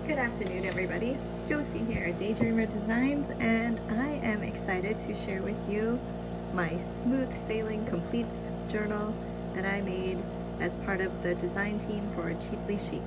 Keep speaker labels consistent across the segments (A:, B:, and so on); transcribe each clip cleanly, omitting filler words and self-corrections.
A: Good afternoon, everybody. Josie here at Daydreamer Designs, and I am excited to share with you my Smooth Sailing Complete Journal that I made as part of the design team for Cheaply Chic.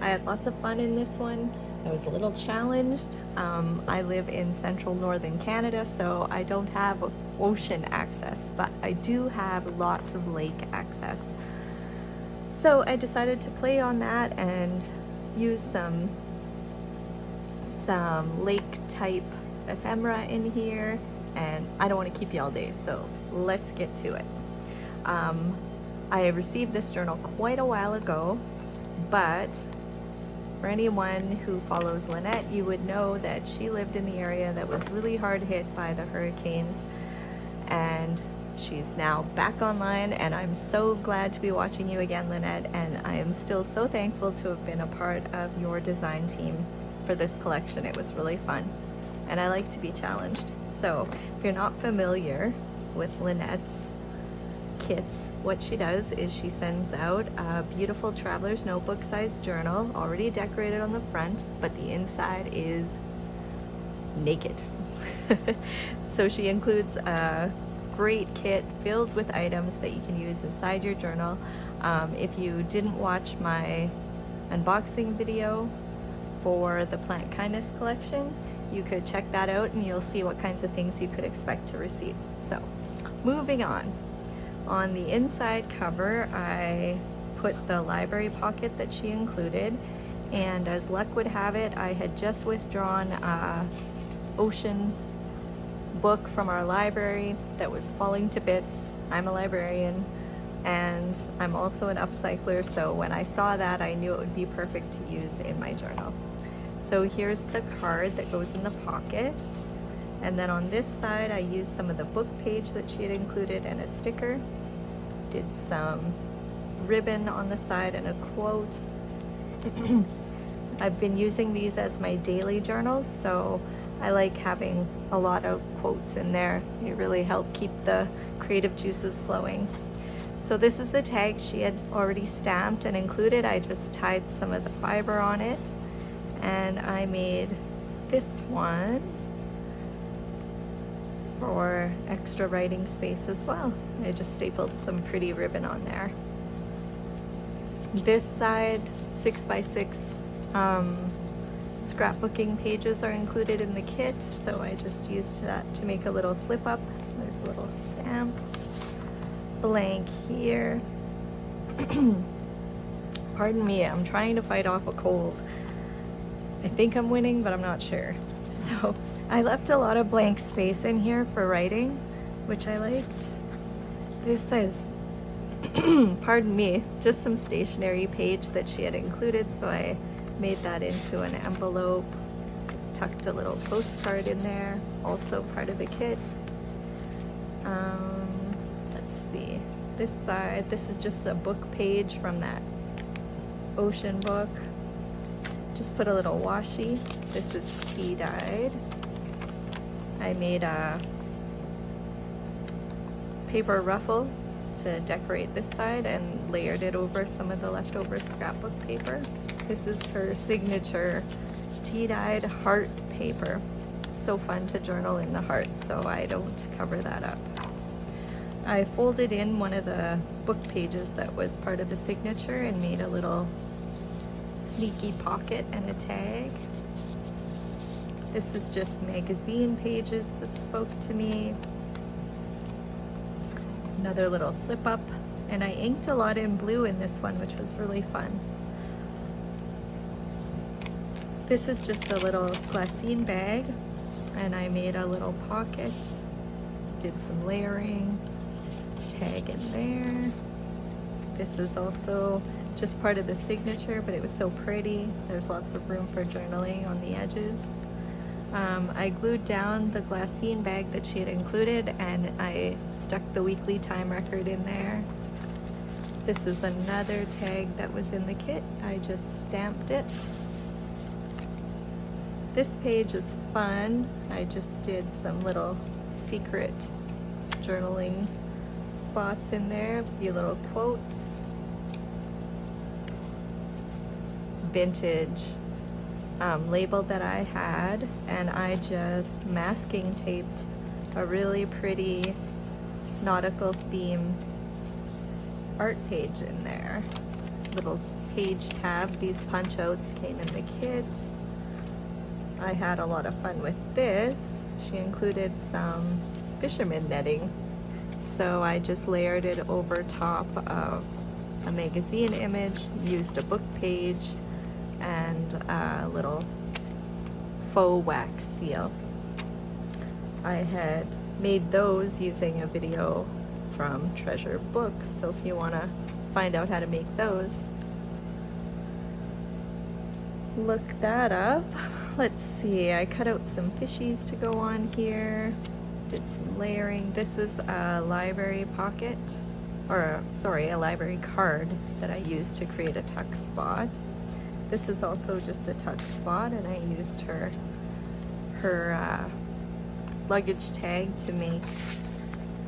A: I had lots of fun in this one. I was a little challenged. I live in central northern Canada, so I don't have ocean access, but I do have lots of lake access. So I decided to play on that and use some lake type ephemera in here, and I don't want to keep you all day, so let's get to it. I received this journal quite a while ago, but for anyone who follows Lynette, you would know that she lived in the area that was really hard hit by the hurricanes, and she's now back online, and I'm so glad to be watching you again, Lynette, and I am still so thankful to have been a part of your design team for this collection. It was really fun, and I like to be challenged. So if you're not familiar with Lynette's kits, what she does is she sends out a beautiful traveler's notebook sized journal already decorated on the front, but the inside is naked. So she includes a great kit filled with items that you can use inside your journal. If you didn't watch my unboxing video for the Plant Kindness collection, you could check that out and you'll see what kinds of things you could expect to receive. So moving on. On the inside cover, I put the library pocket that she included, and as luck would have it, I had just withdrawn a ocean book from our library that was falling to bits. I'm a librarian and I'm also an upcycler, so when I saw that, I knew it would be perfect to use in my journal. So here's the card that goes in the pocket, and then on this side I used some of the book page that she had included and a sticker. Did some ribbon on the side and a quote. I've been using these as my daily journals, so I like having a lot of quotes in there. They really help keep the creative juices flowing. So this is the tag she had already stamped and included. I just tied some of the fiber on it, and I made this one for extra writing space as well. I just stapled some pretty ribbon on there. This side, 6x6 scrapbooking pages are included in the kit, so I just used that to make a little flip up. There's a little stamp, blank here. Pardon me, I'm trying to fight off a cold. I think I'm winning, but I'm not sure. So I left a lot of blank space in here for writing, which I liked. This says, pardon me, just some stationery page that she had included, so I made that into an envelope, tucked a little postcard in there, also part of the kit. Let's see, this side, this is just a book page from that ocean book. Just put a little washi. This is tea dyed. I made a paper ruffle to decorate this side and layered it over some of the leftover scrapbook paper. This is her signature tea-dyed heart paper. So fun to journal in the heart, so I don't cover that up. I folded in one of the book pages that was part of the signature and made a little sneaky pocket and a tag. This is just magazine pages that spoke to me. Another little flip up, and I inked a lot in blue in this one, which was really fun. This is just a little glassine bag, and I made a little pocket, did some layering, tag in there. This is also just part of the signature, but it was so pretty. There's lots of room for journaling on the edges. I glued down the glassine bag that she had included, and I stuck the weekly time record in there. This is another tag that was in the kit. I just stamped it. This page is fun. I just did some little secret journaling spots in there, a few little quotes. Vintage label that I had, and I just masking taped a really pretty nautical theme art page in there. Little page tab. These punch outs came in the kit. I had a lot of fun with this. She included some fisherman netting, so I just layered it over top of a magazine image, used a book page, and a little faux wax seal. I had made those using a video from Treasure Books, so if you want to find out how to make those, look that up. Let's see, I cut out some fishies to go on here, did some layering. This is a library pocket, or sorry, a library card that I used to create a tuck spot. This is also just a tuck spot, and I used her luggage tag to make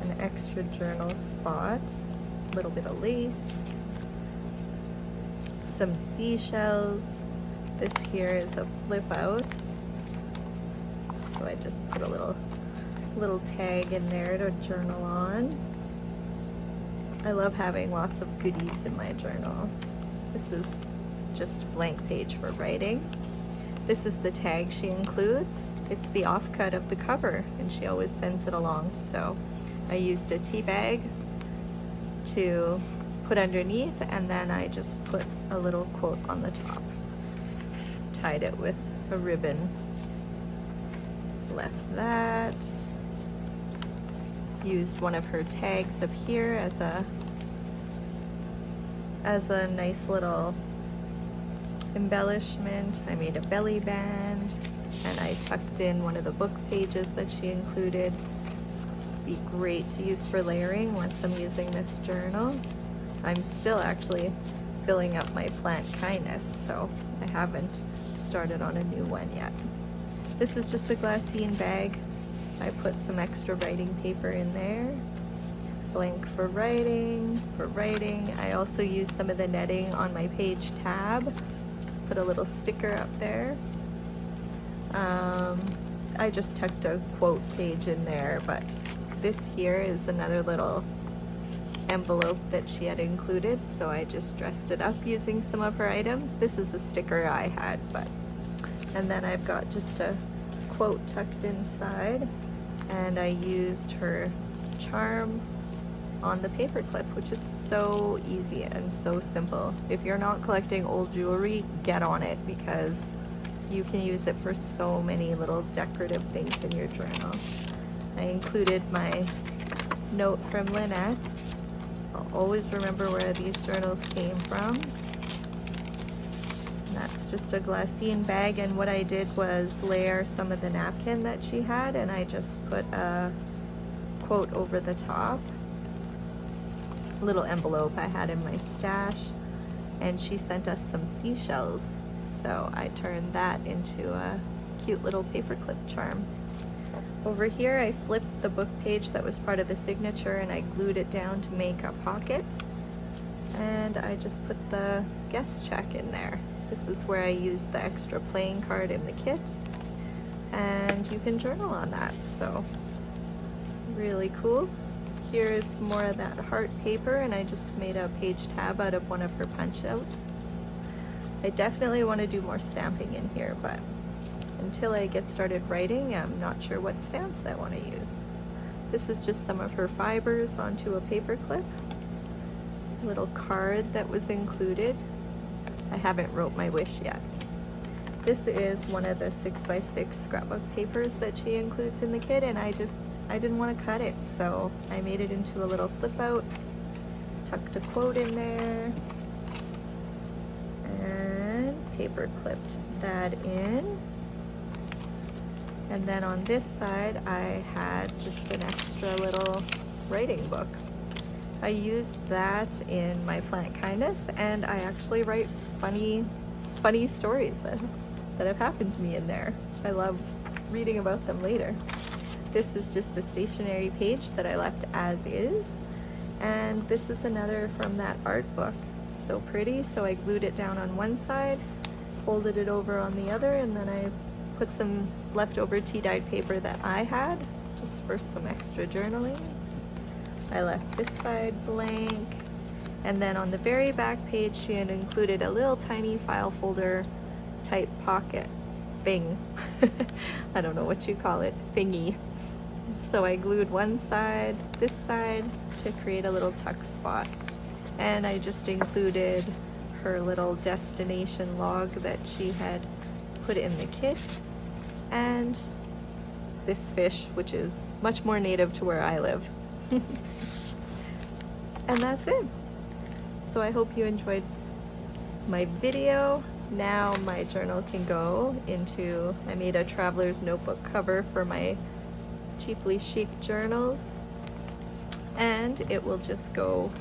A: an extra journal spot. A little bit of lace, some seashells. This here is a flip out, so I just put a little tag in there to journal on. I love having lots of goodies in my journals. This is just a blank page for writing. This is the tag she includes. It's the offcut of the cover, and she always sends it along. So I used a tea bag to put underneath, and then I just put a little quote on the top. Tied it with a ribbon. Left that. Used one of her tags up here as a nice little embellishment. I made a belly band, and I tucked in one of the book pages that she included. Be great to use for layering once I'm using this journal. I'm still actually filling up my plant kindness, so I haven't started on a new one yet. This is just a glassine bag. I put some extra writing paper in there. Blank for writing. I also used some of the netting on my page tab. Just put a little sticker up there. I just tucked a quote page in there, but this here is another little envelope that she had included, so I just dressed it up using some of her items. This is a sticker I had, and then I've got just a quote tucked inside, and I used her charm on the paper clip, which is so easy and so simple. If you're not collecting old jewelry, get on it, because you can use it for so many little decorative things in your journal. I included my note from Lynette. I'll always remember where these journals came from. And that's just a glassine bag, and what I did was layer some of the napkin that she had, and I just put a quote over the top. A little envelope I had in my stash, and she sent us some seashells, so I turned that into a cute little paperclip charm. Over here I flipped the book page that was part of the signature, and I glued it down to make a pocket, and I just put the guest check in there. This is where I used the extra playing card in the kit, and you can journal on that, so really cool. Here is some more of that heart paper, and I just made a page tab out of one of her punch outs. I definitely want to do more stamping in here, but until I get started writing, I'm not sure what stamps I want to use. This is just some of her fibers onto a paper clip. Little card that was included. I haven't wrote my wish yet. This is one of the 6x6 scrapbook papers that she includes in the kit, and I didn't want to cut it, so I made it into a little flip out, tucked a quote in there, and paper clipped that in. And then on this side, I had just an extra little writing book. I used that in my plant kindness, and I actually write funny stories that have happened to me in there. I love reading about them later. This is just a stationery page that I left as is, and this is another from that art book. So pretty, so I glued it down on one side, folded it over on the other, and then I put some leftover tea-dyed paper that I had just for some extra journaling. I left this side blank, and then on the very back page she had included a little tiny file folder type pocket thing. I don't know what you call it, thingy. So I glued one side, this side, to create a little tuck spot, and I just included her little destination log that she had put in the kit, and this fish, which is much more native to where I live. And that's it. So I hope you enjoyed my video. Now my journal can go into, I made a traveler's notebook cover for my Cheaply Chic journals, and it will just go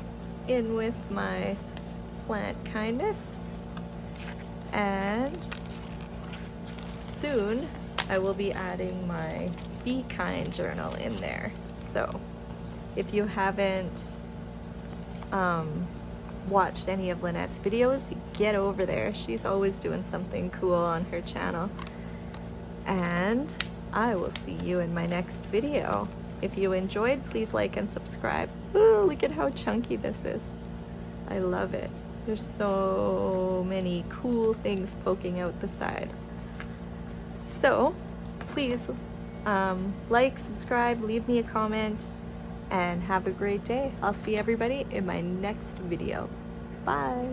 A: in with my plant kindness, and soon I will be adding my Be Kind journal in there. So if you haven't watched any of Lynette's videos, get over there. She's always doing something cool on her channel, and I will see you in my next video. If you enjoyed, please like and subscribe. Ooh, look at how chunky this is. I love it. There's so many cool things poking out the side. So please like, subscribe, leave me a comment, and have a great day. I'll see everybody in my next video. Bye.